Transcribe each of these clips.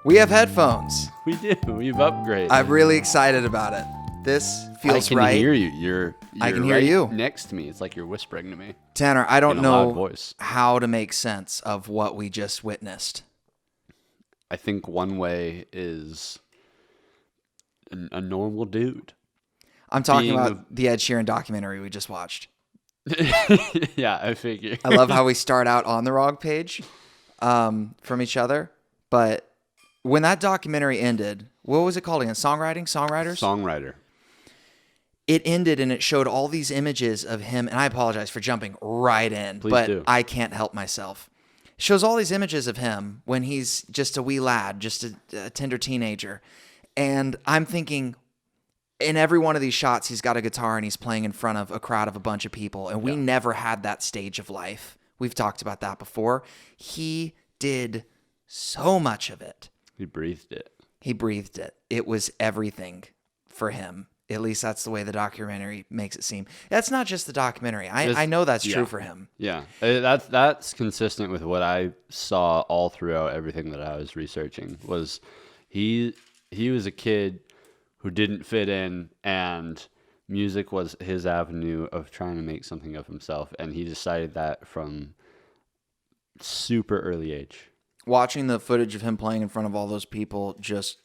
We have headphones. We do. We've upgraded. I'm really excited about it. This feels right. I can hear you. You're I can hear right you next to me. It's like you're whispering to me. Tanner, I don't in a loud know voice. how to make sense of what we just witnessed. I think one way is a normal dude. I'm talking about the Ed Sheeran documentary we just watched. Yeah, I figure. I love how we start out on the wrong page from each other. But when that documentary ended, what was it called again? Songwriting? Songwriters? Songwriter. It ended and it showed all these images of him. And I apologize for jumping right in, but I can't help myself. It shows all these images of him when he's just a wee lad, just a tender teenager. And I'm thinking, in every one of these shots, he's got a guitar and he's playing in front of a crowd of a bunch of people. And we never had that stage of life. We've talked about that before. He did so much of it. He breathed it. He breathed it. It was everything for him. At least that's the way the documentary makes it seem. That's not just the documentary. I know that's true for him. Yeah, that's consistent with what I saw all throughout everything that I was researching. Was he was a kid who didn't fit in, and music was his avenue of trying to make something of himself, and he decided that from super early age. Watching the footage of him playing in front of all those people, just,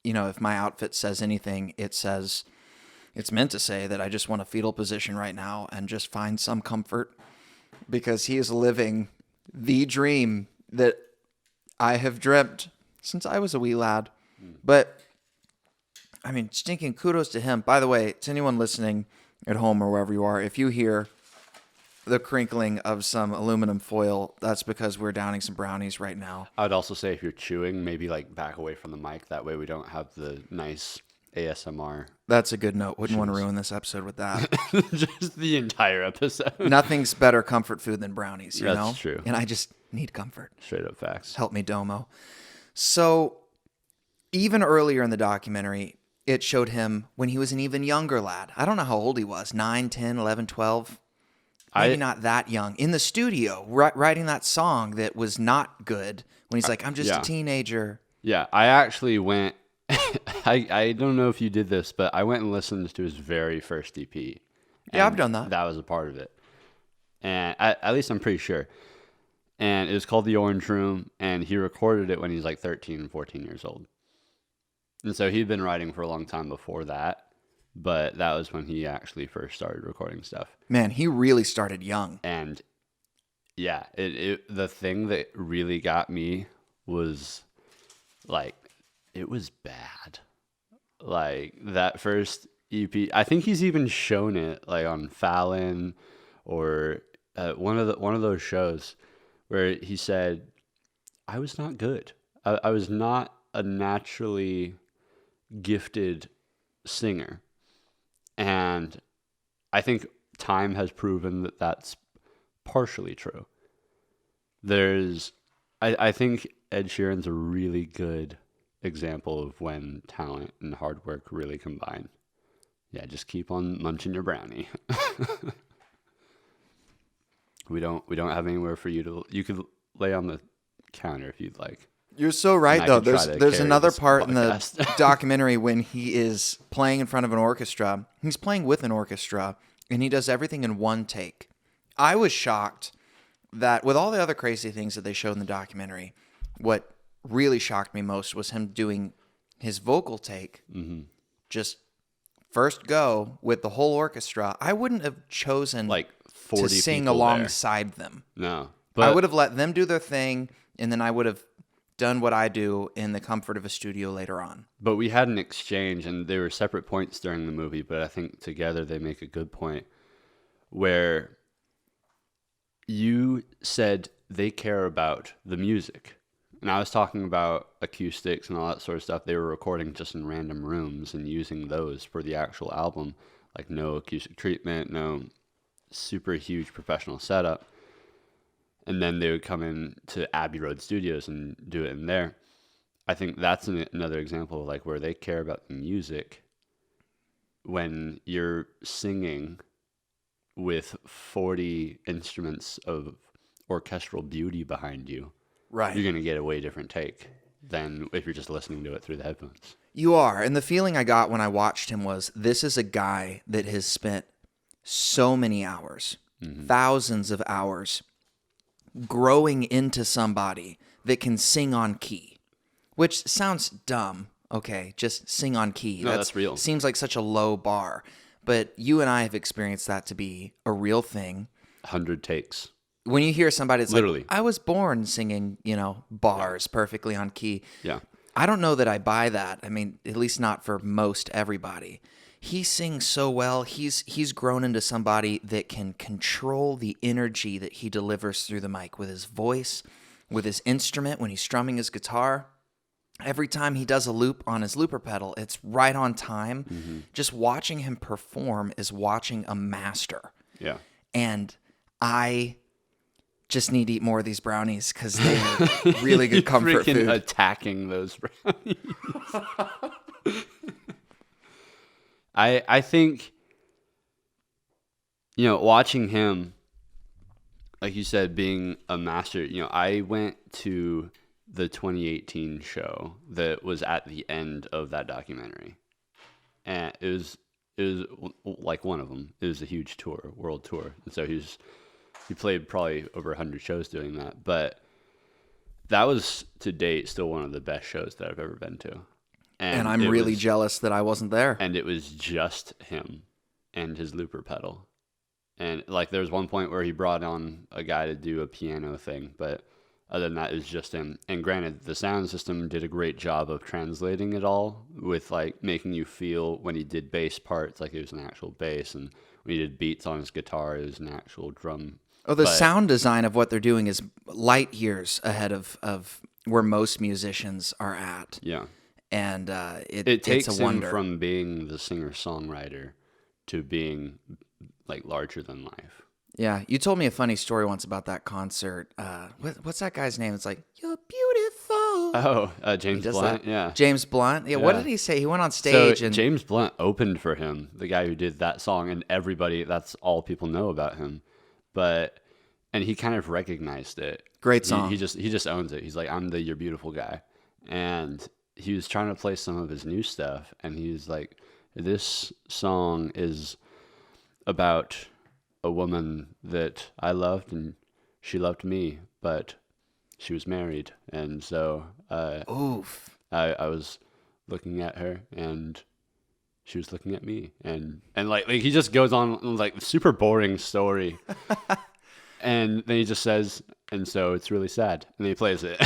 if my outfit says anything, it's meant to say that I just want a fetal position right now and just find some comfort, because he is living the dream that I have dreamt since I was a wee lad. But I mean, stinking kudos to him. By the way, to anyone listening at home or wherever you are, if you hear the crinkling of some aluminum foil, that's because we're downing some brownies right now. I would also say if you're chewing, maybe back away from the mic. That way we don't have the nice ASMR. That's a good note. Wouldn't want to ruin this episode with that. Just the entire episode. Nothing's better comfort food than brownies, you know? That's true. And I just need comfort. Straight up facts. Help me, Domo. So even earlier in the documentary, it showed him when he was an even younger lad. I don't know how old he was, 9, 10, 11, 12. Maybe not that young. In the studio, writing that song that was not good when he's like, I'm just a teenager. Yeah, I actually went... I don't know if you did this, but I went and listened to his very first EP. Yeah, I've done that. That was a part of it. And at least I'm pretty sure. And it was called The Orange Room, and he recorded it when he was 13 and 14 years old. And so he'd been writing for a long time before that, but that was when he actually first started recording stuff. Man, he really started young. And yeah, the thing that really got me was it was bad. That first EP, I think he's even shown it on Fallon or one of those shows where he said, I was not good. I was not a naturally gifted singer. And I think time has proven that that's partially true. I think Ed Sheeran's a really good example of when talent and hard work really combine. Yeah, just keep on munching your brownie. We don't have anywhere for you to. You could lay on the counter if you'd like. You're so right, though. There's another part in the documentary when he is playing in front of an orchestra. He's playing with an orchestra, and he does everything in one take. I was shocked that with all the other crazy things that they showed in the documentary, what really shocked me most was him doing his vocal take. Mm-hmm. Just first go with the whole orchestra. I wouldn't have chosen 40 to sing alongside them. No. I would have let them do their thing, and then I would have done what I do in the comfort of a studio later on. But we had an exchange, and they were separate points during the movie, but I think together they make a good point, where you said they care about the music. And I was talking about acoustics and all that sort of stuff. They were recording just in random rooms and using those for the actual album. No acoustic treatment, no super huge professional setup. And then they would come in to Abbey Road Studios and do it in there. I think that's another example of where they care about the music when you're singing with 40 instruments of orchestral beauty behind you. Right. You're going to get a way different take. than if you're just listening to it through the headphones. You are. And the feeling I got when I watched him was, this is a guy that has spent so many hours, thousands of hours, growing into somebody that can sing on key, which sounds dumb. Okay, just sing on key. No, that's real. Seems like such a low bar. But you and I have experienced that to be a real thing. 100 takes. When you hear somebody, it's Literally. like, I was born singing, bars perfectly on key. Yeah. I don't know that I buy that. I mean, at least not for most everybody. He sings so well. He's grown into somebody that can control the energy that he delivers through the mic with his voice, with his instrument, when he's strumming his guitar. Every time he does a loop on his looper pedal, it's right on time. Just watching him perform is watching a master. Yeah. And I just need to eat more of these brownies because they're really good comfort food. Attacking those brownies. I think, watching him, like you said, being a master, I went to the 2018 show that was at the end of that documentary. And it was like one of them. It was a huge tour, world tour. And so he played probably over 100 shows doing that. But that was, to date, still one of the best shows that I've ever been to. And I'm really jealous that I wasn't there. And it was just him and his looper pedal. And like there was one point where he brought on a guy to do a piano thing, but other than that, it was just him. And granted, the sound system did a great job of translating it all with like making you feel when he did bass parts like it was an actual bass, and when he did beats on his guitar, it was an actual drum. Oh, the sound design of what they're doing is light years ahead of where most musicians are at. Yeah. And it takes it's a wonder. him from being the singer-songwriter to being like larger than life. Yeah, you told me a funny story once about that concert. What's that guy's name? It's like, you're beautiful. Oh, James Blunt, that? yeah. James Blunt? Yeah, what did he say? He went on stage and... James Blunt opened for him, the guy who did that song, and everybody, that's all people know about him. And he kind of recognized it. Great song. He just owns it. He's like, I'm the You're Beautiful guy. And he was trying to play some of his new stuff, and he was like, this song is about a woman that I loved, and she loved me, but she was married. And so Oof. I was looking at her, and she was looking at me. And like he just goes on like super boring story. And then he just says, and so it's really sad. And then he plays it.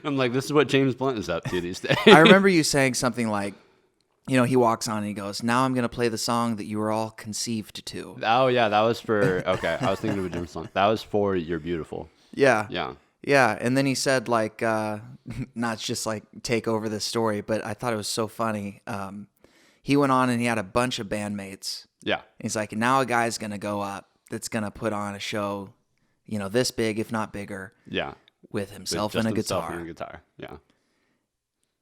I'm like, this is what James Blunt is up to these days. I remember you saying something like, he walks on and he goes, now I'm going to play the song that you were all conceived to. Oh, yeah, that was for, okay, I was thinking of a different song. That was for You're Beautiful. Yeah. Yeah. Yeah, and then he said, like, not just like take over this story, but I thought it was so funny. He went on and he had a bunch of bandmates. Yeah. He's like, now a guy's going to go up that's going to put on a show, this big, if not bigger. Yeah. With himself With and a himself guitar. and a guitar, yeah.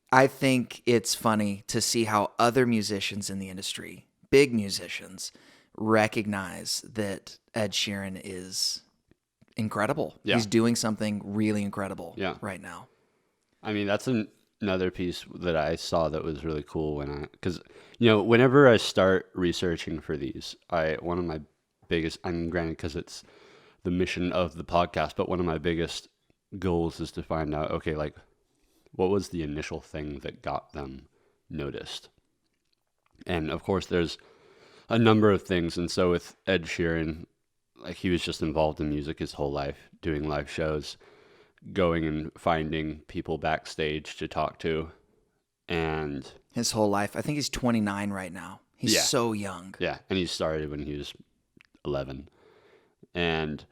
I think it's funny to see how other musicians in the industry, big musicians, recognize that Ed Sheeran is incredible. Yeah. He's doing something really incredible right now. I mean, that's another piece that I saw that was really cool because, whenever I start researching for these, one of my biggest, I mean, granted, because it's the mission of the podcast, but one of my biggest goals is to find out, okay, like, what was the initial thing that got them noticed? And of course, there's a number of things. And so with Ed Sheeran, like he was just involved in music his whole life, doing live shows, going and finding people backstage to talk to. And his whole life. I think he's 29 right now. He's so young. Yeah. And he started when he was 11. And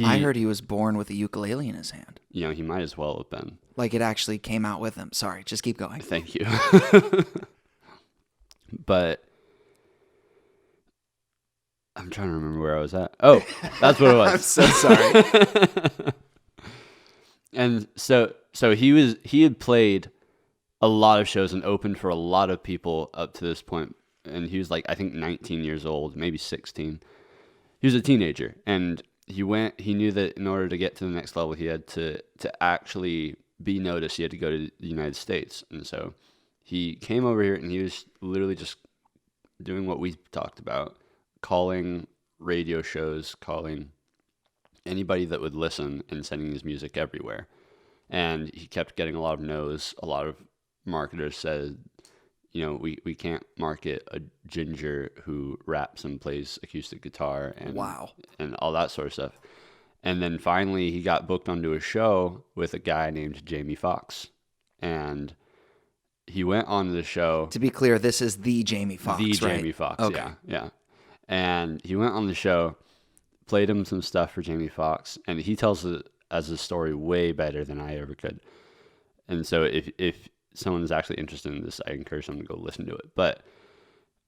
I heard he was born with a ukulele in his hand. He might as well have been. Like it actually came out with him. Sorry, just keep going. Thank you. But I'm trying to remember where I was at. Oh, that's what it was. I'm so sorry. And so he had played a lot of shows and opened for a lot of people up to this point. And he was like, I think 19 years old, maybe 16. He was a teenager, and he knew that in order to get to the next level, he had to actually be noticed. He had to go to the United States. And so he came over here and he was literally just doing what we talked about, calling radio shows, calling anybody that would listen and sending his music everywhere. And he kept getting a lot of no's. A lot of marketers said, we can't market a ginger who raps and plays acoustic guitar and Wow. and all that sort of stuff. And then finally he got booked onto a show with a guy named Jamie Foxx. And he went on the show. To be clear, this is the Jamie Foxx, The right? Jamie Foxx, Okay. yeah. And he went on the show, played him some stuff for Jamie Foxx, and he tells it as a story way better than I ever could. And so if someone's actually interested in this, I encourage them to go listen to it. But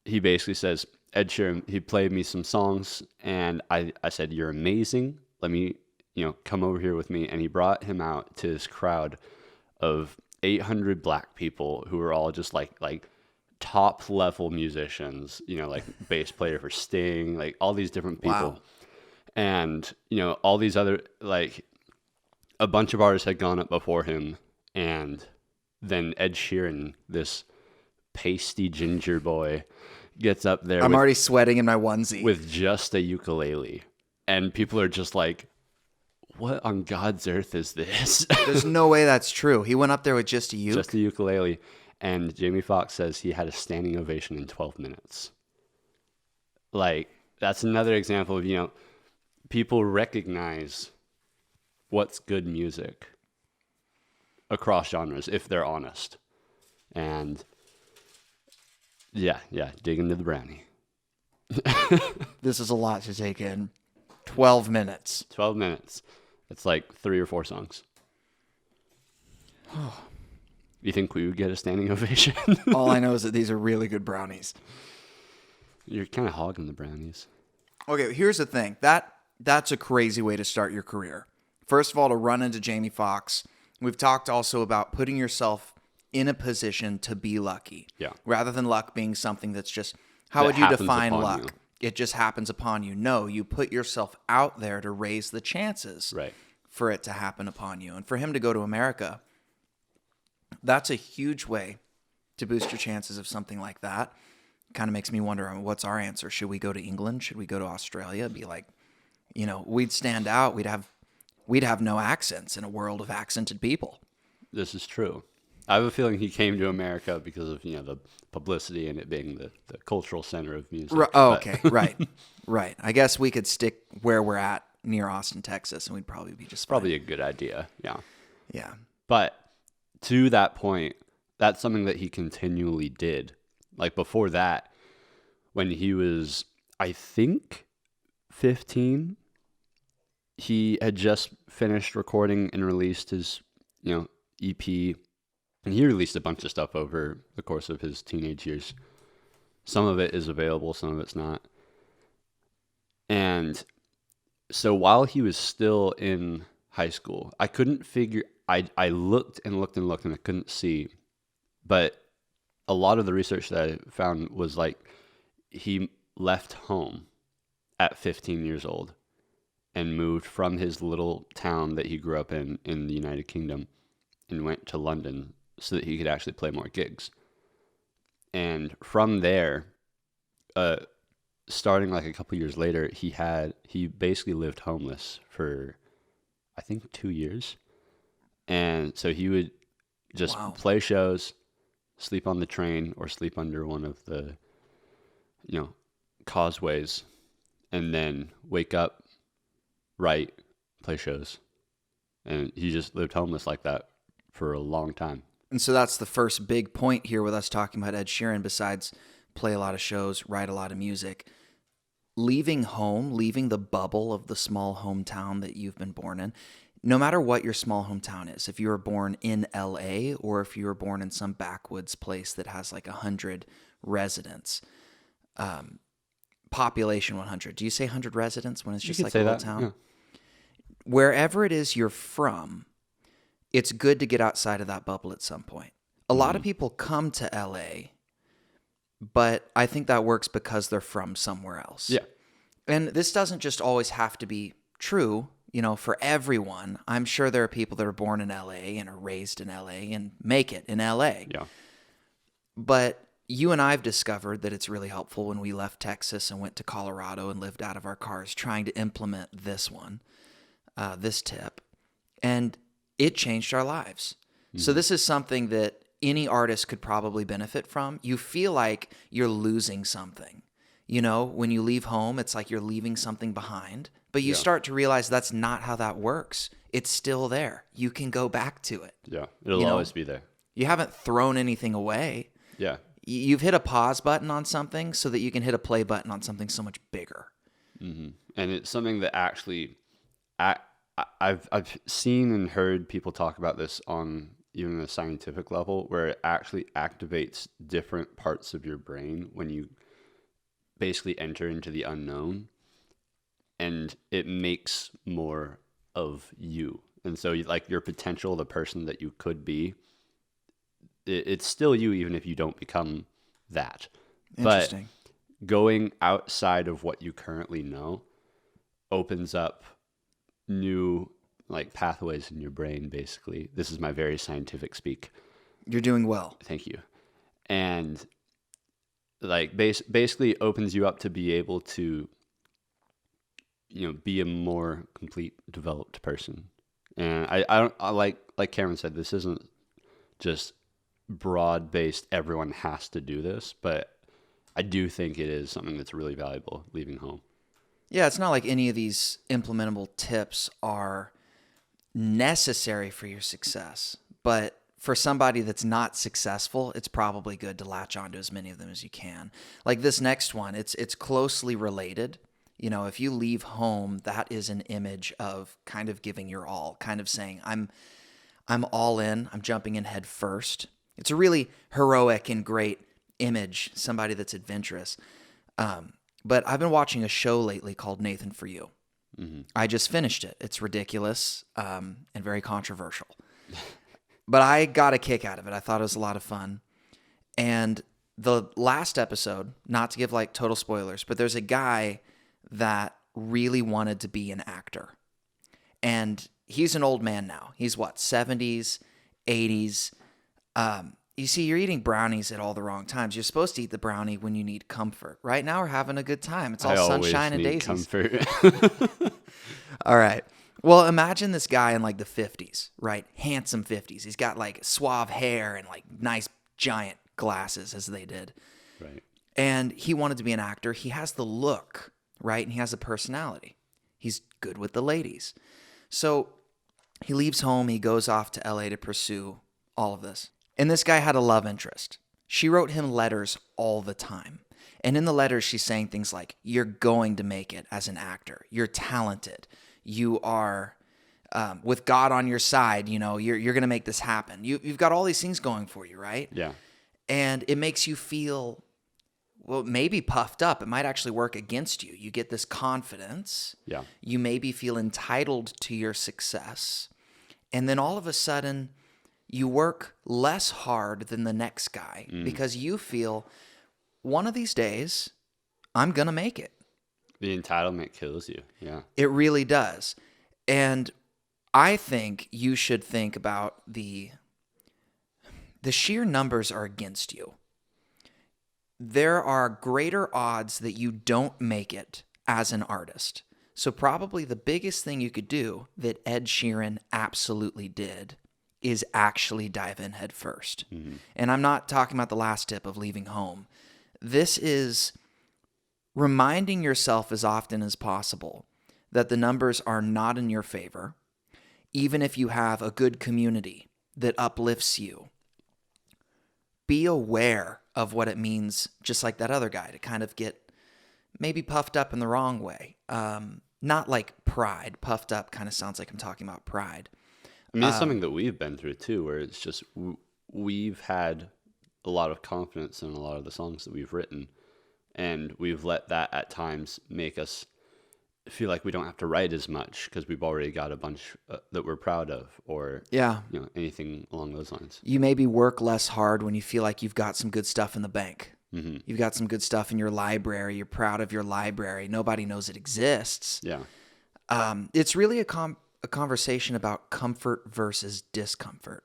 he basically says, Ed Sheeran, he played me some songs, and I said, you're amazing. Let me, come over here with me. And he brought him out to this crowd of 800 black people who were all just like top level musicians, like bass player for Sting, like all these different people. Wow. And, all these other, like a bunch of artists had gone up before him. And then Ed Sheeran, this pasty ginger boy, gets up there. I'm already sweating in my onesie. With just a ukulele. And people are just like, what on God's earth is this? There's no way that's true. He went up there with just a uke? Just a ukulele. And Jamie Foxx says he had a standing ovation in 12 minutes. Like, that's another example of, people recognize what's good music across genres if they're honest. And yeah, dig into the brownie. This is a lot to take in. 12 minutes. 12 minutes. It's like 3 or 4 songs. You think we would get a standing ovation? All I know is that these are really good brownies. You're kind of hogging the brownies. Okay, here's the thing. That's a crazy way to start your career. First of all, to run into Jamie Foxx. We've talked also about putting yourself in a position to be lucky. Yeah. Rather than luck being something that's just, how That would you happens define upon luck? you. It just happens upon you. No, you put yourself out there to raise the chances Right. for it to happen upon you. And for him to go to America, that's a huge way to boost your chances of something like that. Kind of makes me wonder, what's our answer? Should we go to England? Should we go to Australia? Be like, we'd stand out. We'd have no accents in a world of accented people. This is true. I have a feeling he came to America because of, the publicity and it being the cultural center of music. Okay. Right. I guess we could stick where we're at near Austin, Texas, and we'd probably be just fine. Probably a good idea. Yeah. Yeah. But to that point, that's something that he continually did. Like before that, when he was, I think, 15, he had just finished recording and released his, EP. And he released a bunch of stuff over the course of his teenage years. Some of it is available, some of it's not. And so while he was still in high school, I couldn't figure, I looked and looked and looked and I couldn't see. But a lot of the research that I found was like he left home at 15 years old and moved from his little town that he grew up in the United Kingdom and went to London so that he could actually play more gigs. And from there, starting like a couple years later, he basically lived homeless for, I think, 2 years. And so he would just play shows, sleep on the train or sleep under one of the, causeways, and then wake up, write, play shows. And he just lived homeless like that for a long time. And so that's the first big point here with us talking about Ed Sheeran, besides play a lot of shows, write a lot of music. Leaving home, leaving the bubble of the small hometown that you've been born in, no matter what your small hometown is, if you were born in LA or if you were born in some backwoods place that has like 100 residents, population 100. Do you say 100 residents when it's just like a little town? Yeah. Wherever it is you're from, it's good to get outside of that bubble at some point. A lot of people come to LA, but I think that works because they're from somewhere else. Yeah. And this doesn't just always have to be true, for everyone. I'm sure there are people that are born in LA and are raised in LA and make it in LA. Yeah. But you and I have discovered that it's really helpful when we left Texas and went to Colorado and lived out of our cars trying to implement this tip. And it changed our lives. So this is something that any artist could probably benefit from. You feel like you're losing something. When you leave home, it's like you're leaving something behind. But you start to realize that's not how that works. It's still there. You can go back to it. Yeah. It'll always be there. You haven't thrown anything away. Yeah. You've hit a pause button on something so that you can hit a play button on something so much bigger. Mm-hmm. And it's something that actually, I've seen and heard people talk about this on even a scientific level, where it actually activates different parts of your brain when you basically enter into the unknown, and it makes more of you. And so like your potential, the person that you could be, it's still you, even if you don't become that. Interesting. But going outside of what you currently know opens up new like pathways in your brain, basically. This is my very scientific speak. You're doing well. Thank you. And like basically opens you up to be able to, be a more complete, developed person. And I like Cameron said, this isn't just broad-based, everyone has to do this, but I do think it is something that's really valuable leaving home. Yeah, it's not like any of these implementable tips are necessary for your success, but for somebody that's not successful, it's probably good to latch onto as many of them as you can. Like this next one, it's closely related. If you leave home, that is an image of kind of giving your all, kind of saying, I'm all in, I'm jumping in head first. It's a really heroic and great image, somebody that's adventurous. But I've been watching a show lately called Nathan For You. Mm-hmm. I just finished it. It's ridiculous and very controversial. But I got a kick out of it. I thought it was a lot of fun. And the last episode, not to give like total spoilers, but there's a guy that really wanted to be an actor. And he's an old man now. He's 70s, 80s. You see, you're eating brownies at all the wrong times. You're supposed to eat the brownie when you need comfort. Right now, we're having a good time. It's all sunshine and daisies. Comfort. All right. Well, imagine this guy in like the 50s, right? Handsome 50s. He's got like suave hair and like nice giant glasses, as they did. Right. And he wanted to be an actor. He has the look, right? And he has a personality. He's good with the ladies. So he leaves home. He goes off to LA to pursue all of this. And this guy had a love interest. She wrote him letters all the time. And in the letters, she's saying things like, you're going to make it as an actor. You're talented. You are, with God on your side, you're going to make this happen. You've got all these things going for you, right? Yeah. And it makes you feel, well, maybe puffed up. It might actually work against you. You get this confidence. Yeah. You maybe feel entitled to your success. And then all of a sudden, you work less hard than the next guy because you feel one of these days, I'm going to make it. The entitlement kills you. Yeah. It really does. And I think you should think about the sheer numbers are against you. There are greater odds that you don't make it as an artist. So probably the biggest thing you could do that Ed Sheeran absolutely did is actually dive in head first. Mm-hmm. And I'm not talking about the last tip of leaving home. This is reminding yourself as often as possible that the numbers are not in your favor, even if you have a good community that uplifts you. Be aware of what it means, just like that other guy, to kind of get maybe puffed up in the wrong way. Not like pride. Puffed up kind of sounds like I'm talking about pride. I mean, it's something that we've been through too, where it's just we've had a lot of confidence in a lot of the songs that we've written, and we've let that at times make us feel like we don't have to write as much because we've already got a bunch that we're proud of, or anything along those lines. You maybe work less hard when you feel like you've got some good stuff in the bank. Mm-hmm. You've got some good stuff in your library. You're proud of your library. Nobody knows it exists. Yeah. It's really a conversation about comfort versus discomfort.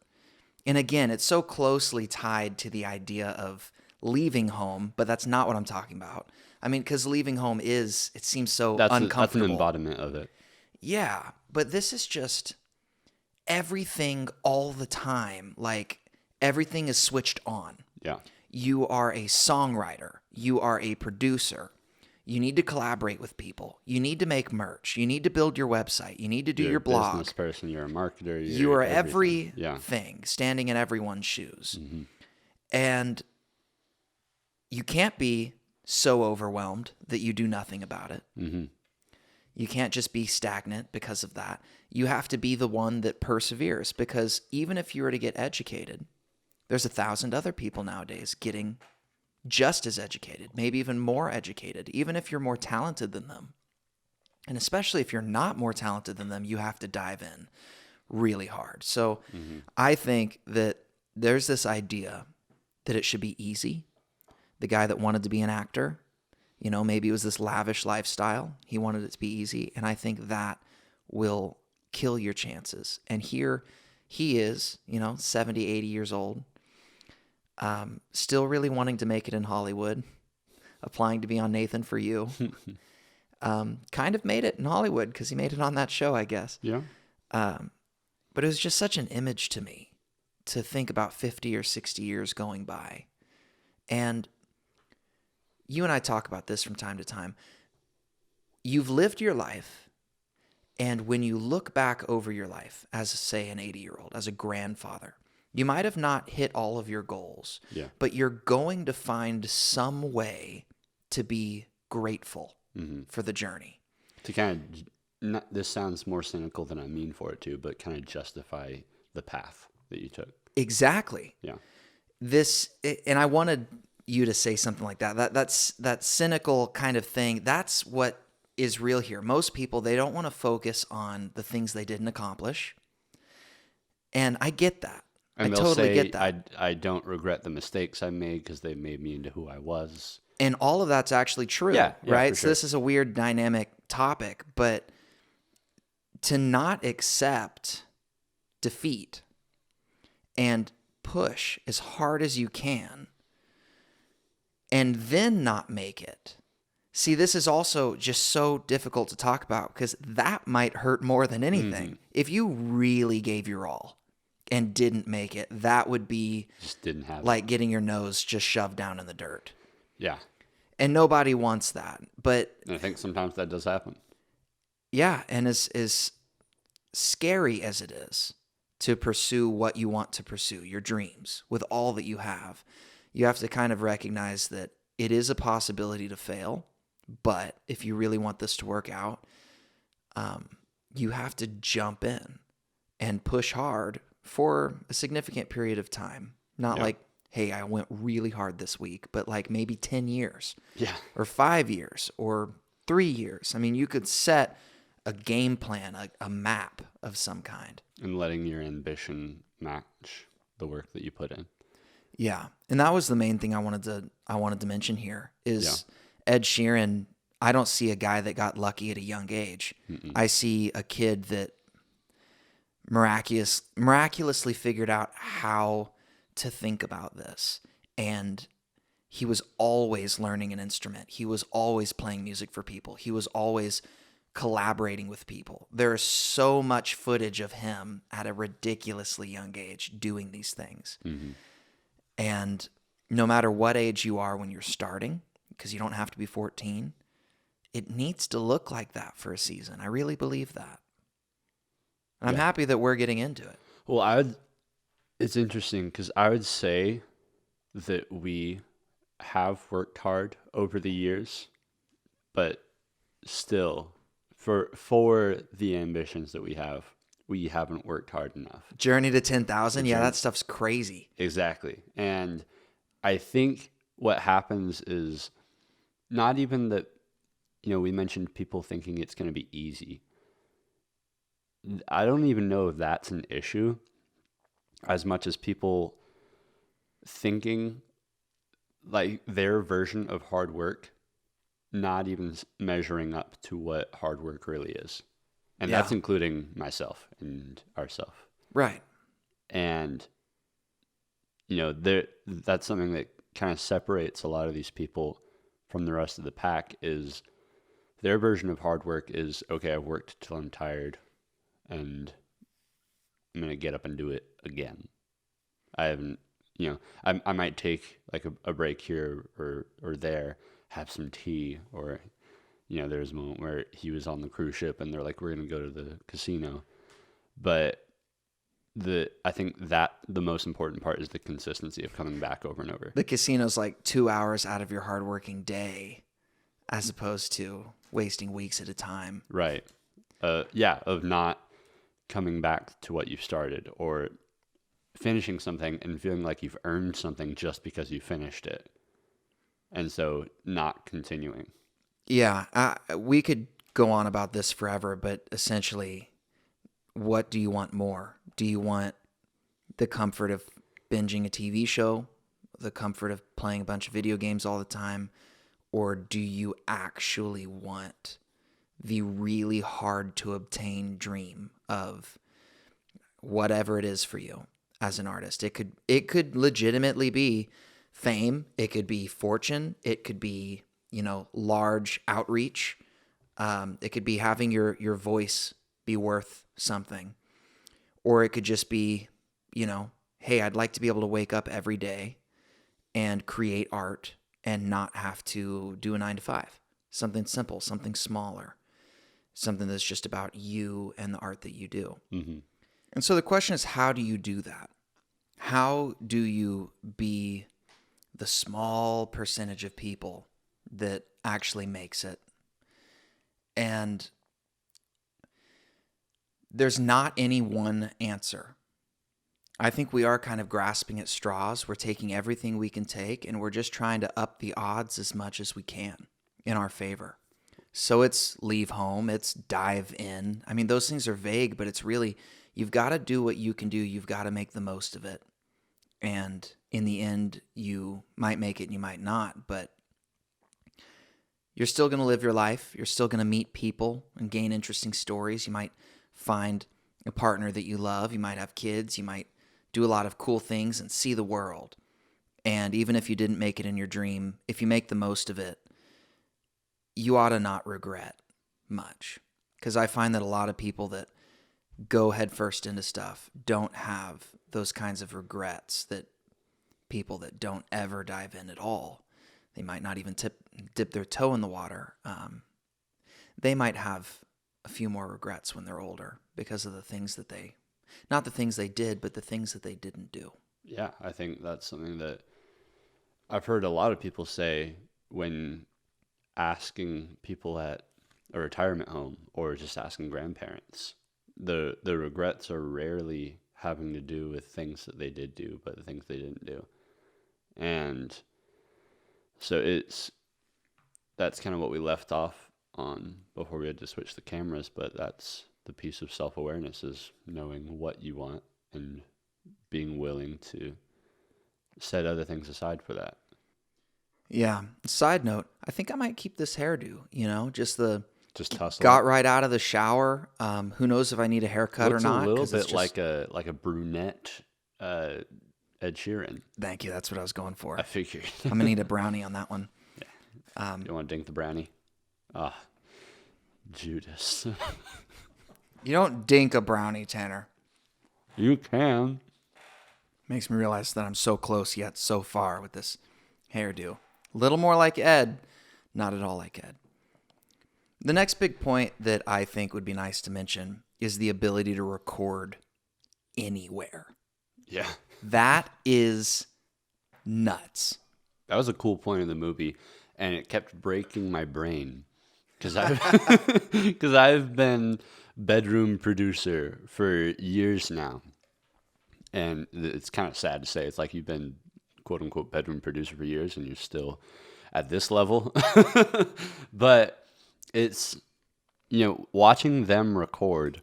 And again, it's so closely tied to the idea of leaving home, but that's not what I'm talking about. I mean, because leaving home it seems so That's an uncomfortable. embodiment of it. Yeah, but this is just everything all the time. Like everything is switched on. Yeah. You are a songwriter. You are a producer. You need to collaborate with people. You need to make merch. You need to build your website. You need to do You're your a blog. business person. You're a marketer. You are everything. Yeah. everything, standing in everyone's shoes. Mm-hmm. And you can't be so overwhelmed that you do nothing about it. Mm-hmm. You can't just be stagnant because of that. You have to be the one that perseveres, because even if you were to get educated, there's 1,000 other people nowadays getting just as educated, maybe even more educated, even if you're more talented than them. And especially if you're not more talented than them, you have to dive in really hard. So I think that there's this idea that it should be easy. The guy that wanted to be an actor, maybe it was this lavish lifestyle. He wanted it to be easy. And I think that will kill your chances. And here he is, 70, 80 years old, still really wanting to make it in Hollywood, applying to be on Nathan For You. Kind of made it in Hollywood because he made it on that show, I guess. Yeah. But it was just such an image to me to think about 50 or 60 years going by. And you and I talk about this from time to time. You've lived your life, and when you look back over your life as, say, an 80-year-old, as a grandfather, you might have not hit all of your goals, but you're going to find some way to be grateful for the journey. To kind of, this sounds more cynical than I mean for it to, but kind of justify the path that you took. Exactly. Yeah. And I wanted you to say something like that. That's that cynical kind of thing. That's what is real here. Most people, they don't want to focus on the things they didn't accomplish. And I get that. And I they'll totally say, get that. I don't regret the mistakes I made because they made me into who I was. And all of that's actually true, Yeah, right? for So sure. this is a weird dynamic topic, but to not accept defeat and push as hard as you can and then not make it. See, this is also just so difficult to talk about because that might hurt more than anything. If you really gave your all and didn't make it, that would be Just didn't have like getting your nose just shoved down in the dirt. Yeah. And nobody wants that. But And I think sometimes that does happen. yeah, and as scary as it is to pursue what you want to pursue, your dreams, with all that you have to kind of recognize that it is a possibility to fail. But if you really want this to work out, you have to jump in and push hard for a significant period of time. Not like, hey, I went really hard this week, but like maybe 10 years. Yeah. Or 5 years or 3 years. I mean, you could set a game plan, a map of some kind. And letting your ambition match the work that you put in. Yeah. And that was the main thing I wanted to mention here is Ed Sheeran. I don't see a guy that got lucky at a young age. I see a kid that miraculously figured out how to think about this. And he was always learning an instrument. He was always playing music for people. He was always collaborating with people. There is so much footage of him at a ridiculously young age doing these things. And no matter what age you are when you're starting, because you don't have to be 14, it needs to look like that for a season. I really believe that. And I'm happy that we're getting into it. Well, it's interesting because I would say that we have worked hard over the years, but still, for the ambitions that we haven't worked hard enough. Journey to 10,000? Yeah, that stuff's crazy. Exactly. And I think what happens is not even that, we mentioned people thinking it's going to be easy. I don't even know if that's an issue as much as people thinking like their version of hard work not even measuring up to what hard work really is. And Yeah. that's including myself and ourself. Right. And, that's something that kind of separates a lot of these people from the rest of the pack is their version of hard work is, okay, I've worked till I'm tired and I'm going to get up and do it again. I haven't, I might take like a break here or there, have some tea, or, there's a moment where he was on the cruise ship and they're like, we're going to go to the casino. But I think that the most important part is the consistency of coming back over and over. The casino's like 2 hours out of your hardworking day, as opposed to wasting weeks at a time. Right. Of not coming back to what you started or finishing something and feeling like you've earned something just because you finished it. And so not continuing. Yeah, we could go on about this forever, but essentially, what do you want more? Do you want the comfort of binging a TV show, the comfort of playing a bunch of video games all the time, or do you actually want the really hard to obtain dream of whatever it is for you as an artist? It could legitimately be fame, it could be fortune, it could be, large outreach. It could be having your voice be worth something. Or it could just be, hey, I'd like to be able to wake up every day and create art and not have to do a 9 to 5. Something simple, something smaller, something that's just about you and the art that you do. Mm-hmm. And so the question is, how do you do that? How do you be the small percentage of people that actually makes it? And there's not any one answer. I think we are kind of grasping at straws. We're taking everything we can take, and we're just trying to up the odds as much as we can in our favor. So it's leave home, it's dive in. I mean, those things are vague, but it's really, you've got to do what you can do. You've got to make the most of it. And in the end, you might make it and you might not, but you're still going to live your life. You're still going to meet people and gain interesting stories. You might find a partner that you love. You might have kids. You might do a lot of cool things and see the world. And even if you didn't make it in your dream, if you make the most of it, you ought to not regret much. Because I find that a lot of people that go headfirst into stuff don't have those kinds of regrets that people that don't ever dive in at all. They might not even dip their toe in the water. They might have a few more regrets when they're older because of the things that not the things they did, but the things that they didn't do. Yeah, I think that's something that I've heard a lot of people say when asking people at a retirement home or just asking grandparents. The regrets are rarely having to do with things that they did do, but the things they didn't do. And so that's kind of what we left off on before we had to switch the cameras, but that's the piece of self-awareness, is knowing what you want and being willing to set other things aside for that. Yeah. Side note, I think I might keep this hairdo, Just tussle. got right out of the shower. Who knows if I need a haircut Looks or not? a little 'cause it's bit just- like a brunette Ed Sheeran. Thank you. That's what I was going for. I figured. I'm going to need a brownie on that one. You want to dink the brownie? Ah, Judas. You don't dink a brownie, Tanner. You can. Makes me realize that I'm so close yet so far with this hairdo. A little more like Ed, not at all like Ed. The next big point that I think would be nice to mention is the ability to record anywhere. Yeah. That is nuts. That was a cool point in the movie, and it kept breaking my brain because I've been bedroom producer for years now, and it's kind of sad to say. It's like you've been quote unquote bedroom producer for years, and you're still at this level. But it's, watching them record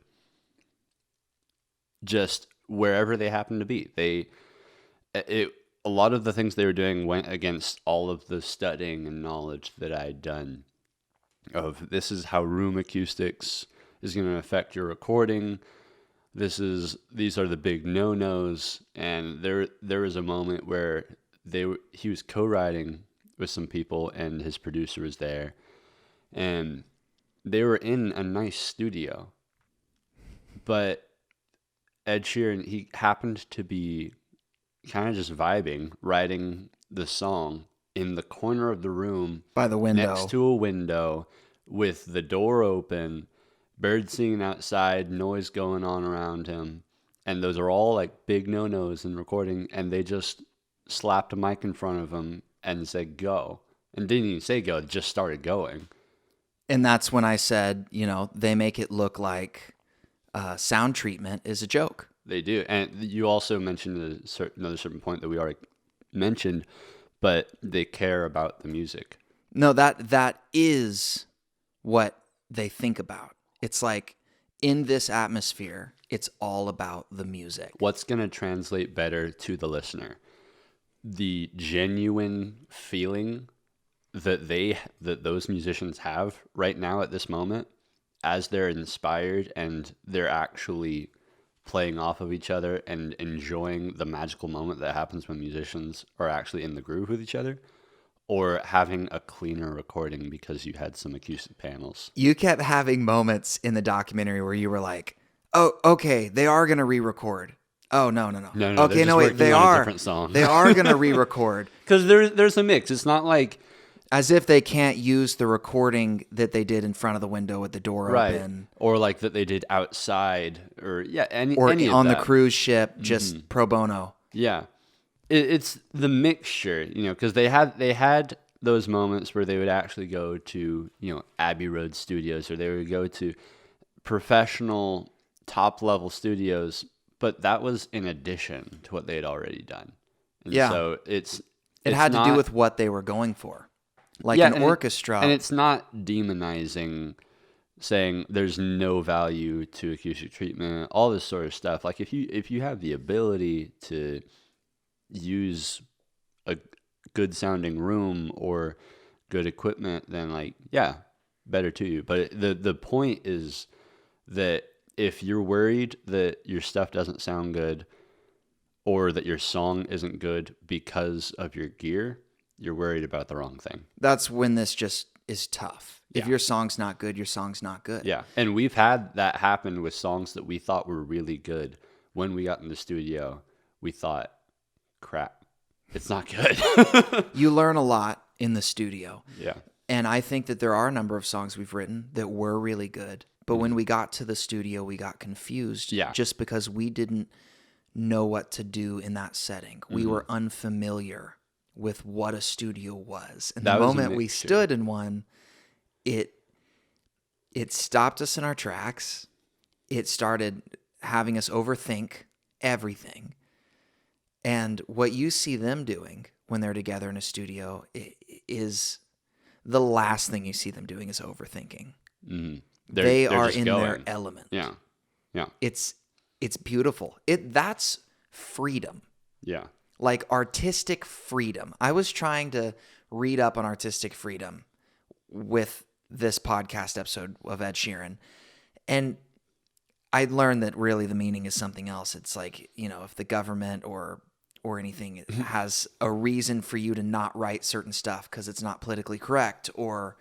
just wherever they happen to be. A lot of the things they were doing went against all of the studying and knowledge that I had done of this is how room acoustics is going to affect your recording. These are the big no-nos. And there was a moment where he was co-writing with some people, and his producer was there, and they were in a nice studio, but Ed Sheeran, he happened to be kind of just vibing, writing the song in the corner of the room by the window, next to a window, with the door open, birds singing outside, noise going on around him. And those are all like big no-nos in recording. And they just slapped a mic in front of him and said, go. And didn't even say go, just started going. And that's when I said, they make it look like sound treatment is a joke. They do. And you also mentioned another certain point that we already mentioned, but they care about the music. No, that is what they think about. It's like, in this atmosphere, it's all about the music. What's going to translate better to the listener? The genuine feeling that those musicians have right now at this moment, as they're inspired and they're actually playing off of each other and enjoying the magical moment that happens when musicians are actually in the groove with each other, or having a cleaner recording because you had some acoustic panels. You kept having moments in the documentary where you were like, oh, okay, they are going to re-record. Oh, no. No, okay, no, wait, they are. A different song. They are going to re-record. Because there's a mix. It's not like... As if they can't use the recording that they did in front of the window with the door open. Or like that they did outside, or any on of the cruise ship, just pro bono. Yeah. It's the mixture, because they had those moments where they would actually go to, Abbey Road Studios, or they would go to professional top-level studios, but that was in addition to what they had already done. And so it had to do with what they were going for. Like an orchestra. And it's not demonizing, saying there's no value to acoustic treatment, all this sort of stuff. Like if you have the ability to use a good sounding room or good equipment, then better to you. But the point is that if you're worried that your stuff doesn't sound good or that your song isn't good because of your gear, you're worried about the wrong thing. That's when this just is tough. If your song's not good, your song's not good. Yeah. And we've had that happen with songs that we thought were really good. When we got in the studio, we thought, crap, it's not good. You learn a lot in the studio. Yeah. And I think that there are a number of songs we've written that were really good. But when we got to the studio, we got confused just because we didn't know what to do in that setting. We were unfamiliar with what a studio was. And the moment we stood in one, it stopped us in our tracks. It started having us overthink everything. And what you see them doing when they're together in a studio is the last thing you see them doing is overthinking. Mm-hmm. They are in their element. Yeah. Yeah. It's beautiful. That's freedom. Yeah. Like artistic freedom. I was trying to read up on artistic freedom with this podcast episode of Ed Sheeran. And I learned that really the meaning is something else. It's like, if the government or anything has a reason for you to not write certain stuff because it's not politically correct or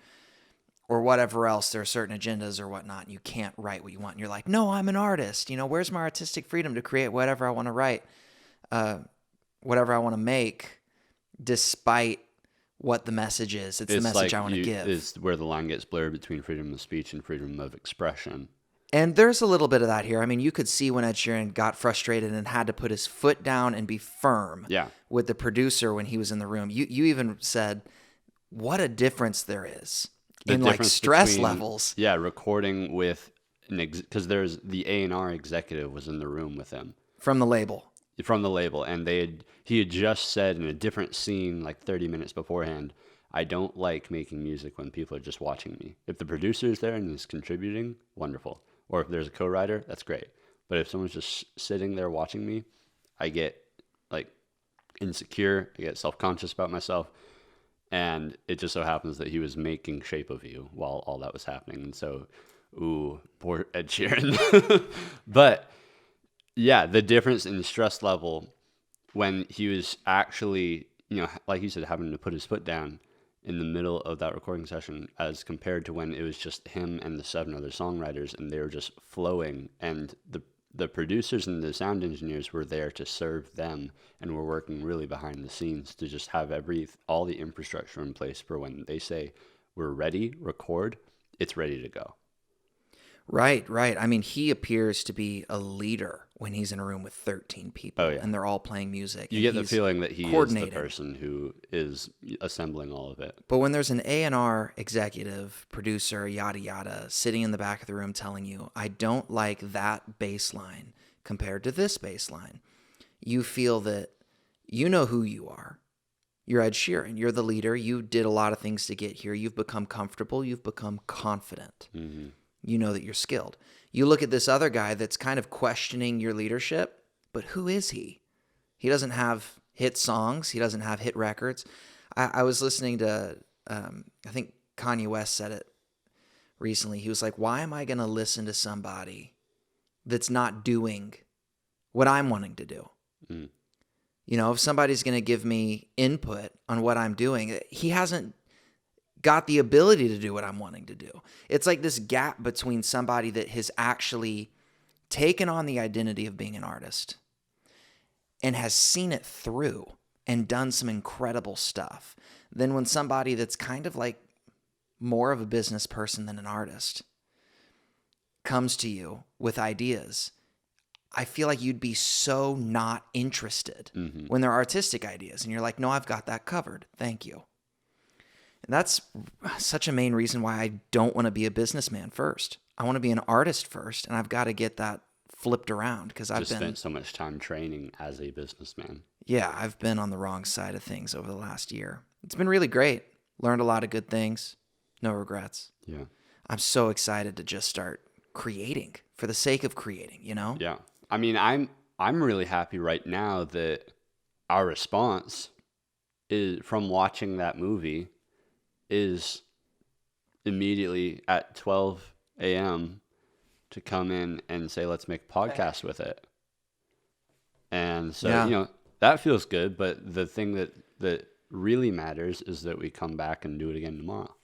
whatever else, there are certain agendas or whatnot, and you can't write what you want. And you're like, no, I'm an artist. Where's my artistic freedom to create whatever I want to write? Whatever I want to make, despite what the message is. It's the message I want to give. It's where the line gets blurred between freedom of speech and freedom of expression. And there's a little bit of that here. I mean, you could see when Ed Sheeran got frustrated and had to put his foot down and be firm with the producer when he was in the room. You even said, what a difference there is in like stress levels. Yeah, recording with because there's the A&R executive was in the room with him. From the label. And he had just said in a different scene like 30 minutes beforehand, I don't like making music when people are just watching me. If the producer is there and is contributing, wonderful. Or if there's a co-writer, that's great. But if someone's just sitting there watching me, I get like insecure, I get self-conscious about myself. And it just so happens that he was making Shape of You while all that was happening. And so Ooh, poor Ed Sheeran. But yeah, the difference in stress level when he was actually, like you said, having to put his foot down in the middle of that recording session as compared to when it was just him and the 7 other songwriters and they were just flowing, and the producers and the sound engineers were there to serve them and were working really behind the scenes to just have all the infrastructure in place for when they say we're ready, record, it's ready to go. Right, right. I mean, he appears to be a leader when he's in a room with 13 people and they're all playing music. You get the feeling that he is the person who is assembling all of it. But when there's an A&R executive, producer, yada, yada, sitting in the back of the room telling you, I don't like that bass line compared to this bass line, you feel that you know who you are. You're Ed Sheeran. You're the leader. You did a lot of things to get here. You've become comfortable. You've become confident. Mm-hmm. You know that you're skilled. You look at this other guy that's kind of questioning your leadership, but who is he? He doesn't have hit songs. He doesn't have hit records. I was listening to, I think Kanye West said it recently. He was like, why am I going to listen to somebody that's not doing what I'm wanting to do? Mm. If somebody's going to give me input on what I'm doing, he hasn't got the ability to do what I'm wanting to do. It's like this gap between somebody that has actually taken on the identity of being an artist and has seen it through and done some incredible stuff, than when somebody that's kind of like more of a business person than an artist comes to you with ideas. I feel like you'd be so not interested when they're artistic ideas and you're like, no, I've got that covered. Thank you. And that's such a main reason why I don't want to be a businessman first. I want to be an artist first, and I've got to get that flipped around because I've spent so much time training as a businessman. Yeah, I've been on the wrong side of things over the last year. It's been really great. Learned a lot of good things. No regrets. Yeah. I'm so excited to just start creating for the sake of creating, Yeah. I mean, I'm really happy right now that our response is from watching that movie is immediately at 12 a.m. to come in and say, let's make a podcast with it. And so, that feels good. But the thing that really matters is that we come back and do it again tomorrow.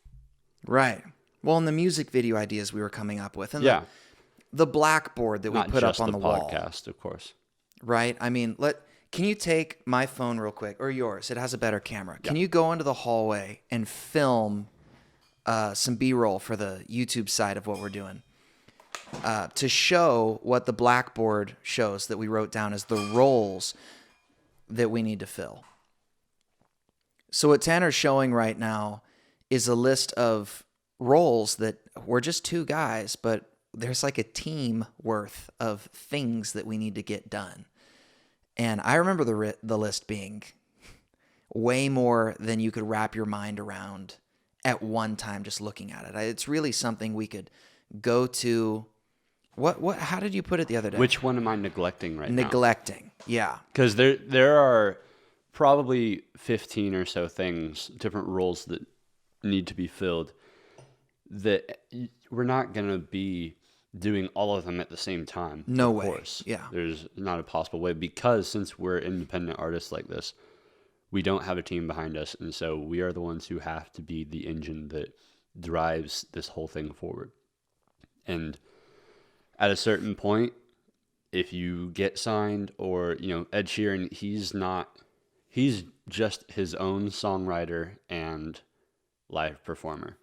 Right. Well, and the music video ideas we were coming up with, and the blackboard that we put up on the wall. Not just the podcast, of course. Right. I mean, can you take my phone real quick, or yours? It has a better camera. Can you go into the hallway and film some B-roll for the YouTube side of what we're doing to show what the blackboard shows that we wrote down as the roles that we need to fill? So what Tanner's showing right now is a list of roles that we're just two guys, but there's like a team worth of things that we need to get done. And I remember the list being way more than you could wrap your mind around at one time just looking at it. It's really something we could go to. How did you put it the other day? Which one am I neglecting right now? Neglecting, yeah. Because there are probably 15 or so things, different roles that need to be filled, that we're not going to be doing all of them at the same time. No way. Of course. Yeah. There's not a possible way, because since we're independent artists like this, we don't have a team behind us. And so we are the ones who have to be the engine that drives this whole thing forward. And at a certain point, if you get signed, or, Ed Sheeran, he's just his own songwriter and live performer.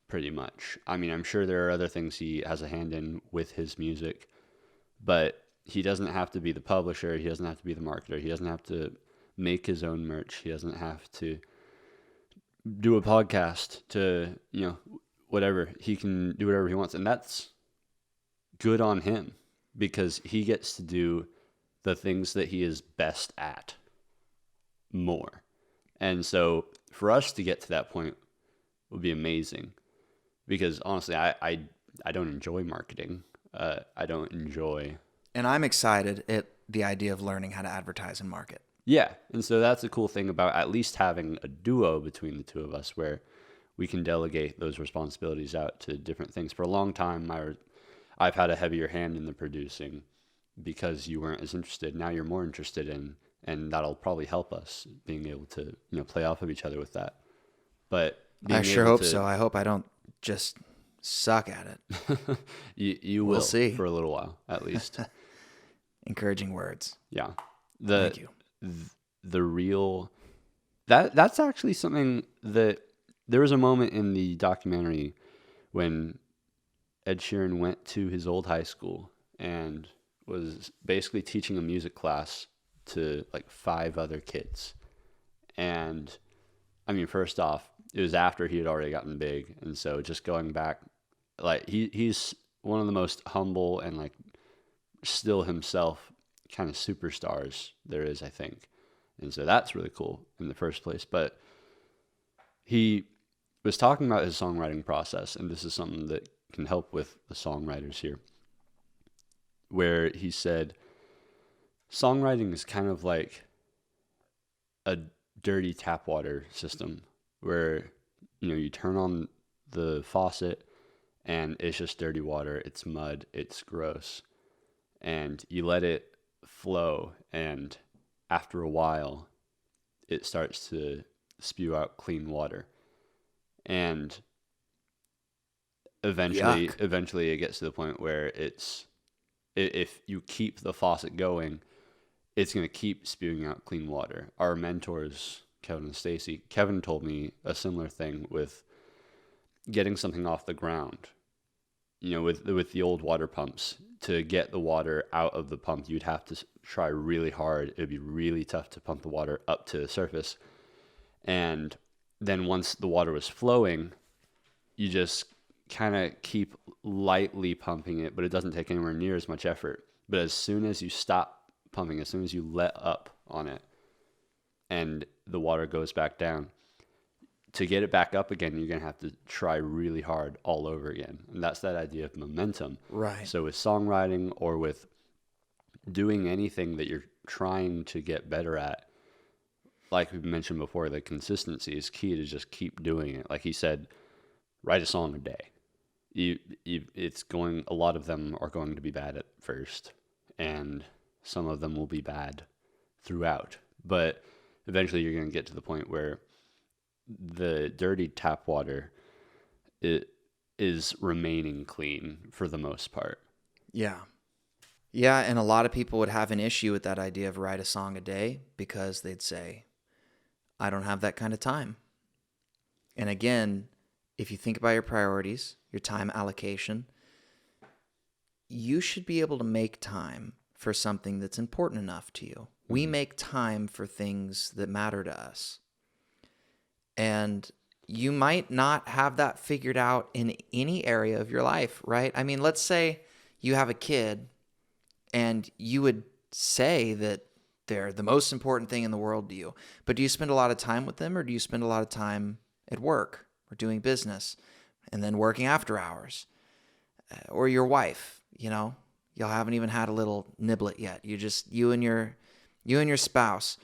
Pretty much. I mean, I'm sure there are other things he has a hand in with his music, but he doesn't have to be the publisher. He doesn't have to be the marketer. He doesn't have to make his own merch. He doesn't have to do a podcast to, whatever. He can do whatever he wants. And that's good on him, because he gets to do the things that he is best at more. And so for us to get to that point would be amazing. Because honestly, I don't enjoy marketing. I don't enjoy... And I'm excited at the idea of learning how to advertise and market. Yeah, and so that's the cool thing about at least having a duo between the two of us, where we can delegate those responsibilities out to different things. For a long time, I've had a heavier hand in the producing because you weren't as interested. Now you're more interested in, and that'll probably help us being able to, play off of each other with that. But I being sure able hope to, so. I hope I don't just suck at it. you We'll will see. for a little while, at least. Encouraging words. Yeah. Thank you. The real, that's actually something that there was a moment in the documentary when Ed Sheeran went to his old high school and was basically teaching a music class to like 5 other kids. And I mean, first off, it was after he had already gotten big. And so just going back, like he's one of the most humble and like still himself kind of superstars there is, I think. And so that's really cool in the first place. But he was talking about his songwriting process, and this is something that can help with the songwriters here, where he said songwriting is kind of like a dirty tap water system where, you turn on the faucet and it's just dirty water, it's mud, it's gross, and you let it flow, and after a while it starts to spew out clean water. And eventually it gets to the point where if you keep the faucet going, it's going to keep spewing out clean water. Our mentors, Kevin and Stacy, Kevin told me a similar thing with getting something off the ground. With the old water pumps, to get the water out of the pump, you'd have to try really hard. It would be really tough to pump the water up to the surface. And then once the water was flowing, you just kind of keep lightly pumping it, but it doesn't take anywhere near as much effort. But as soon as you stop pumping, as soon as you let up on it and the water goes back down, to get it back up again, you're going to have to try really hard all over again. And that's that idea of momentum. Right. So with songwriting or with doing anything that you're trying to get better at, like we mentioned before, the consistency is key to just keep doing it. Like he said, write a song a day. A lot of them are going to be bad at first, and some of them will be bad throughout. But eventually you're going to get to the point where the dirty tap water is remaining clean for the most part. Yeah. Yeah, and a lot of people would have an issue with that idea of write a song a day because they'd say, I don't have that kind of time. And again, if you think about your priorities, your time allocation, you should be able to make time for something that's important enough to you. Mm-hmm. We make time for things that matter to us. And you might not have that figured out in any area of your life, right? I mean, let's say you have a kid and you would say that they're the most important thing in the world to you, but do you spend a lot of time with them, or do you spend a lot of time at work or doing business and then working after hours? Or your wife, y'all haven't even had a little niblet yet. You and your spouse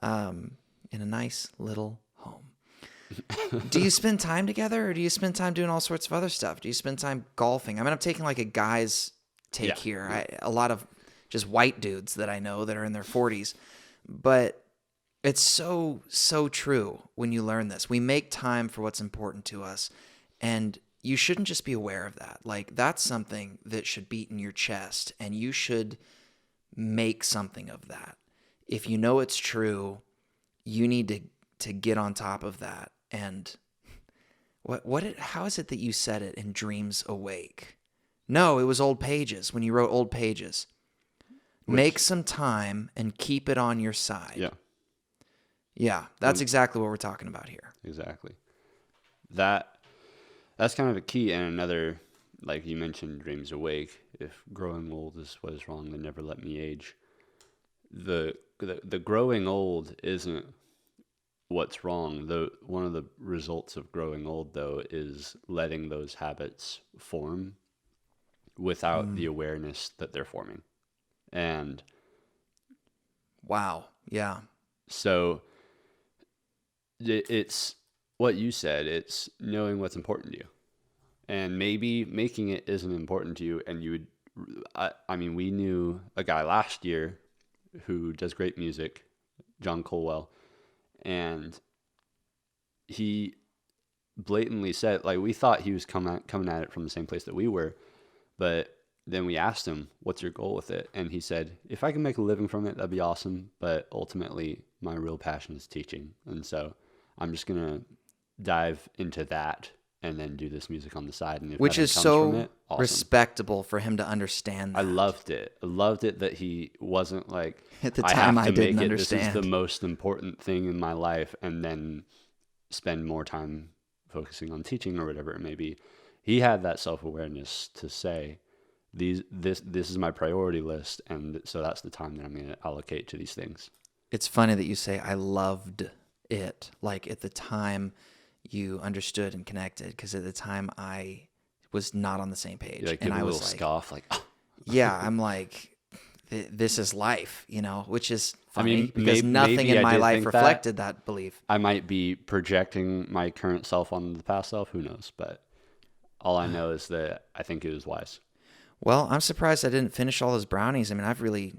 in a nice little home. Do you spend time together, or do you spend time doing all sorts of other stuff? Do you spend time golfing? I mean, I'm taking like a guy's take here. A lot of just white dudes that I know that are in their 40s. But it's so, so true when you learn this. We make time for what's important to us, and you shouldn't just be aware of that. Like, that's something that should beat in your chest, and you should make something of that. If you know it's true, you need to get on top of that. And how is it that you said it in Dreams Awake? No, it was Old Pages, when you wrote Old Pages. Make some time and keep it on your side. Yeah. Yeah, that's exactly what we're talking about here. Exactly. That's kind of a key. And another, like you mentioned, Dreams Awake. If growing old is what is wrong, then never let me age. The growing old isn't what's wrong. One of the results of growing old, though, is letting those habits form without the awareness that they're forming. And wow, yeah. So it's what you said, it's knowing what's important to you. And maybe making it isn't important to you. And you would, I mean, we knew a guy last year who does great music, John Colwell. And he blatantly said, like, we thought he was coming at it from the same place that we were. But then we asked him, what's your goal with it? And he said, if I can make a living from it, that'd be awesome. But ultimately, my real passion is teaching. And so I'm just going to dive into that and then do this music on the side. And if Which that is comes so from it, awesome. respectable for him to understand that. I loved it. I loved it that he wasn't like, At the time, I didn't make it. understand. This is the most important thing in my life, and then spend more time focusing on teaching or whatever it may be. He had that self-awareness to say, this is my priority list, and so that's the time that I'm going to allocate to these things. It's funny that you say I loved it. Like at the time you understood and connected, because at the time I was not on the same page. You like and give I a was little like, scoff, like, oh. Yeah, I'm like, this is life, which is funny, I mean, because nothing maybe in I my did life think reflected that belief. I might be projecting my current self on the past self. Who knows? But all I know is that I think it was wise. Well, I'm surprised I didn't finish all those brownies. I mean, I've really,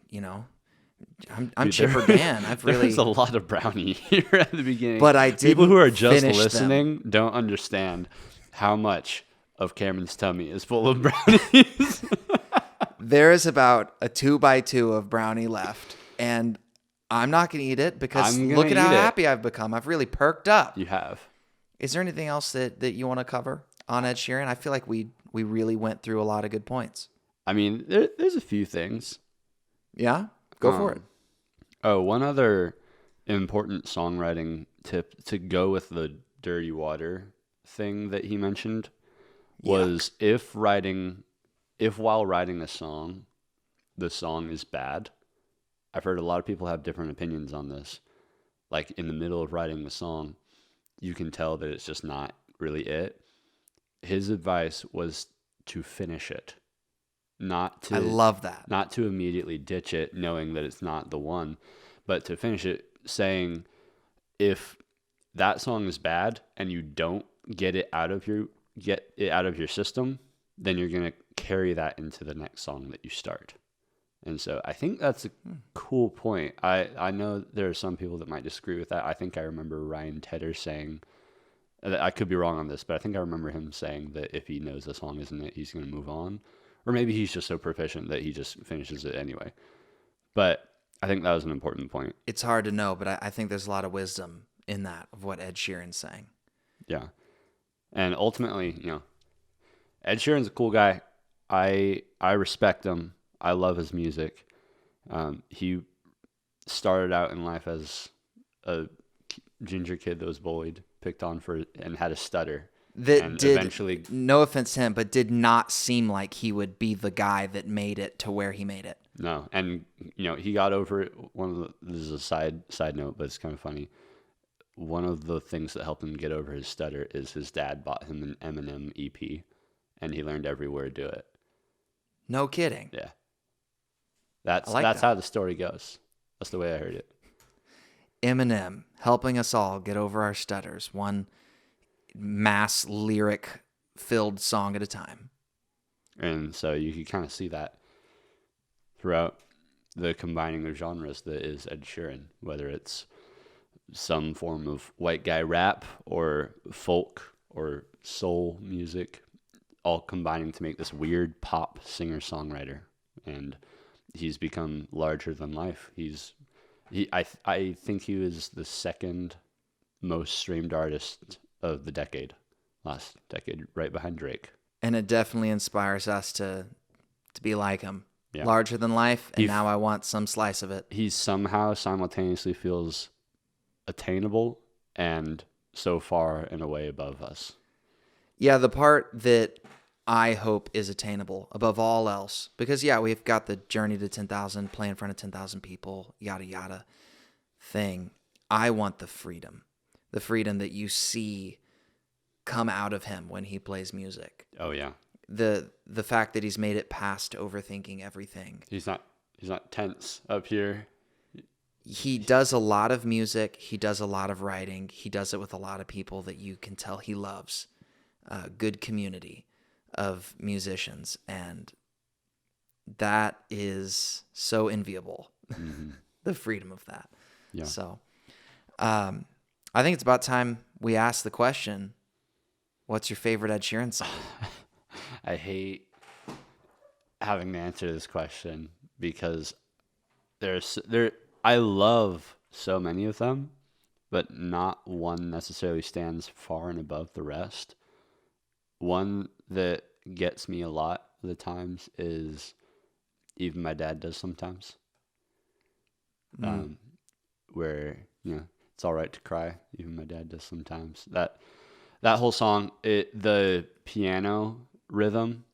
I'm Dude, Chipper Dan. I've really. There's a lot of brownie here at the beginning. But I People who are just finish listening don't understand how much of Cameron's tummy is full of brownies. There is about a 2x2 of brownie left, and I'm not going to eat it because look at how happy I've become. I've really perked up. You have. Is there anything else that you want to cover on Ed Sheeran? I feel like we really went through a lot of good points. I mean, there's a few things. Yeah? Go for it. Oh, one other important songwriting tip to go with the dirty water thing that he mentioned was if while writing a song, the song is bad. I've heard a lot of people have different opinions on this. Like in the middle of writing the song, you can tell that it's just not really it. His advice was to finish it. I love that. Not to immediately ditch it, knowing that it's not the one, but to finish it, saying, if that song is bad and you don't get it out of your system, then you're gonna carry that into the next song that you start. And so I think that's a cool point. I know there are some people that might disagree with that. I think I remember Ryan Tedder saying, I could be wrong on this, but I think I remember him saying that if he knows the song isn't it, he's going to move on. Or maybe he's just so proficient that he just finishes it anyway. But I think that was an important point. It's hard to know, but I think there's a lot of wisdom in that, of what Ed Sheeran's saying. Yeah. And ultimately, Ed Sheeran's a cool guy. I respect him. I love his music. He started out in life as a ginger kid that was bullied, picked on and had a stutter. Eventually, no offense to him, but did not seem like he would be the guy that made it to where he made it. No, and he got over it. This is a side note, but it's kind of funny. One of the things that helped him get over his stutter is his dad bought him an Eminem EP, and he learned every word to it. No kidding. Yeah, that's how the story goes. That's the way I heard it. Eminem helping us all get over our stutters, one mass lyric filled song at a time. And so you can kind of see that throughout the combining of genres that is Ed Sheeran, whether it's some form of white guy rap or folk or soul music, all combining to make this weird pop singer-songwriter. And he's become larger than life. I think he was the second most streamed artist of the last decade, right behind Drake. And it definitely inspires us to be like him. Yeah. Larger than life, and now I want some slice of it. He somehow simultaneously feels attainable and so far in a way above us. Yeah, the part that I hope is attainable above all else, because we've got the journey to 10,000, play in front of 10,000 people, yada yada thing. I want the freedom that you see come out of him when he plays music. Oh yeah. The fact that he's made it past overthinking everything. He's not tense up here. he does a lot of music. He does a lot of writing. He does it with a lot of people that you can tell he loves. Good community of musicians, and that is so enviable. The freedom of that. Yeah. So, I think it's about time we ask the question: what's your favorite Ed Sheeran song? I hate having to answer this question because I love so many of them, but not one necessarily stands far and above the rest. One that gets me a lot of the times is Even My Dad Does Sometimes. Where, it's all right to cry. Even my dad does sometimes. That whole song, the piano rhythm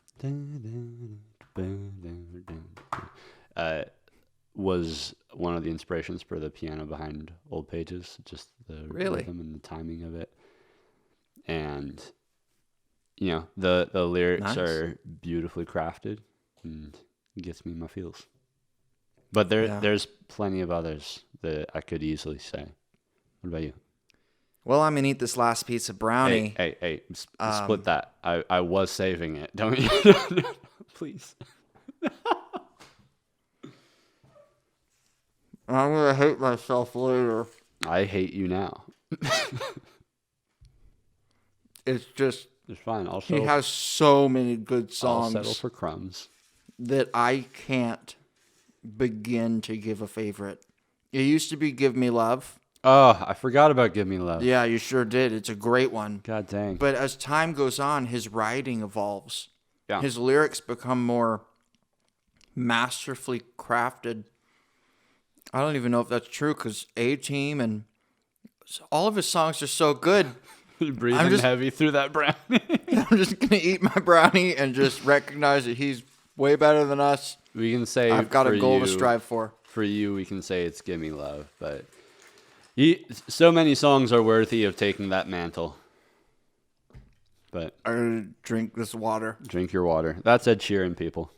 was one of the inspirations for the piano behind Old Pages. Just the rhythm and the timing of it. And, the lyrics are beautifully crafted and it gets me in my feels. But there's plenty of others that I could easily say. What about you? Well, I'm gonna eat this last piece of brownie. Hey, split that. I was saving it. Don't you? Please. I'm gonna hate myself later. I hate you now. It's just... It's fine. He has so many good songs. I'll settle for crumbs. That I can't begin to give a favorite. It used to be Give Me Love. Oh, I forgot about Give Me Love. Yeah, you sure did. It's a great one. God dang. But as time goes on, his writing evolves. Yeah. His lyrics become more masterfully crafted. I don't even know if that's true because A-Team and all of his songs are so good. You're breathing heavy through that brownie. I'm just going to eat my brownie and just recognize that he's way better than us. We can say I've got a goal to strive for. For you, we can say it's Give Me Love, but so many songs are worthy of taking that mantle. But I'm going to drink this water. Drink your water. That's Ed Sheeran, people.